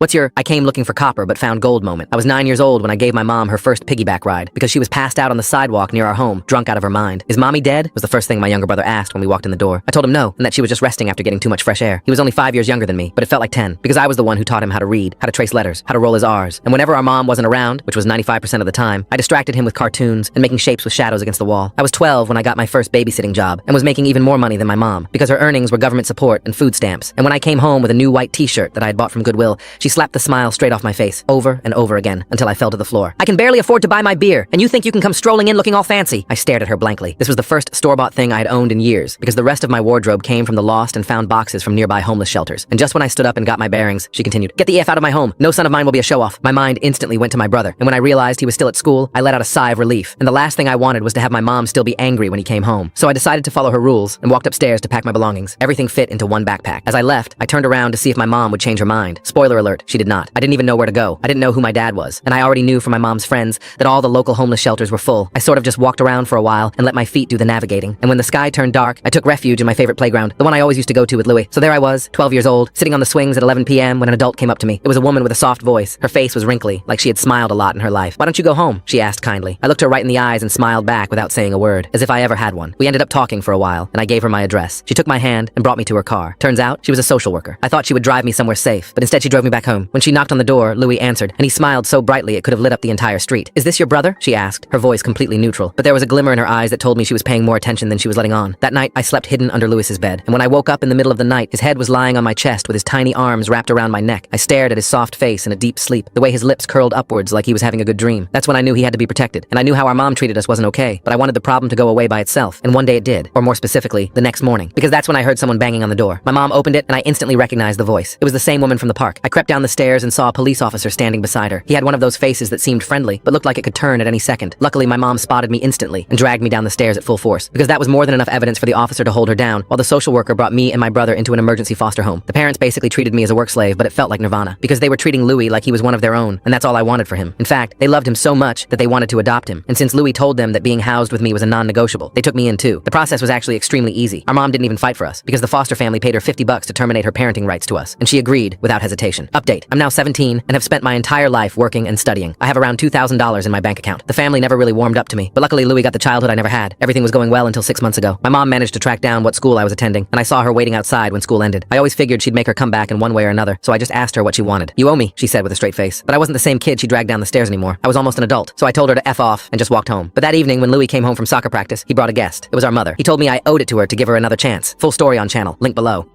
What's your I came looking for copper but found gold moment? I was 9 years old when I gave my mom her first piggyback ride because she was passed out on the sidewalk near our home, drunk out of her mind. Is mommy dead? Was the first thing my younger brother asked when we walked in the door. I told him no, and that she was just resting after getting too much fresh air. He was only 5 years younger than me, but it felt like 10 because I was the one who taught him how to read, how to trace letters, how to roll his R's. And whenever our mom wasn't around, which was 95% of the time, I distracted him with cartoons and making shapes with shadows against the wall. I was 12 when I got my first babysitting job and was making even more money than my mom because her earnings were government support and food stamps. And when I came home with a new white t-shirt that I had bought from Goodwill, she slapped the smile straight off my face, over and over again, until I fell to the floor. I can barely afford to buy my beer, and you think you can come strolling in looking all fancy? I stared at her blankly. This was the first store-bought thing I had owned in years, because the rest of my wardrobe came from the lost and found boxes from nearby homeless shelters. And just when I stood up and got my bearings, she continued, "Get the F out of my home. No son of mine will be a show-off." My mind instantly went to my brother, and when I realized he was still at school, I let out a sigh of relief. And the last thing I wanted was to have my mom still be angry when he came home. So I decided to follow her rules and walked upstairs to pack my belongings. Everything fit into one backpack. As I left, I turned around to see if my mom would change her mind. Spoiler alert, she did not. I didn't even know where to go. I didn't know who my dad was, and I already knew from my mom's friends that all the local homeless shelters were full. I sort of just walked around for a while and let my feet do the navigating. And when the sky turned dark, I took refuge in my favorite playground, the one I always used to go to with Louie. So there I was, 12 years old, sitting on the swings at 11 p.m. when an adult came up to me. It was a woman with a soft voice. Her face was wrinkly, like she had smiled a lot in her life. "Why don't you go home?" she asked kindly. I looked her right in the eyes and smiled back without saying a word, as if I ever had one. We ended up talking for a while, and I gave her my address. She took my hand and brought me to her car. Turns out, she was a social worker. I thought she would drive me somewhere safe, but instead she drove me back home. When she knocked on the door, Louie answered, and he smiled so brightly it could have lit up the entire street. "Is this your brother?" she asked, her voice completely neutral. But there was a glimmer in her eyes that told me she was paying more attention than she was letting on. That night, I slept hidden under Louis's bed, and when I woke up in the middle of the night, his head was lying on my chest with his tiny arms wrapped around my neck. I stared at his soft face in a deep sleep, the way his lips curled upwards like he was having a good dream. That's when I knew he had to be protected, and I knew how our mom treated us wasn't okay, but I wanted the problem to go away by itself, and one day it did, or more specifically, the next morning, because that's when I heard someone banging on the door. My mom opened it, and I instantly recognized the voice. It was the same woman from the park. I crept down the stairs and saw a police officer standing beside her. He had one of those faces that seemed friendly, but looked like it could turn at any second. Luckily, my mom spotted me instantly and dragged me down the stairs at full force, because that was more than enough evidence for the officer to hold her down, while the social worker brought me and my brother into an emergency foster home. The parents basically treated me as a work slave, but it felt like nirvana, because they were treating Louie like he was one of their own, and that's all I wanted for him. In fact, they loved him so much that they wanted to adopt him, and since Louie told them that being housed with me was a non-negotiable, they took me in too. The process was actually extremely easy. Our mom didn't even fight for us, because the foster family paid her $50 to terminate her parenting rights to us, and she agreed without hesitation. Update: I'm now 17 and have spent my entire life working and studying. I have around $2,000 in my bank account. The family never really warmed up to me, but luckily Louie got the childhood I never had. Everything was going well until 6 months ago. My mom managed to track down what school I was attending, and I saw her waiting outside when school ended. I always figured she'd make her come back in one way or another, so I just asked her what she wanted. "You owe me," she said with a straight face. But I wasn't the same kid she dragged down the stairs anymore. I was almost an adult, so I told her to F off and just walked home. But that evening when Louie came home from soccer practice, he brought a guest. It was our mother. He told me I owed it to her to give her another chance. Full story on channel, link below.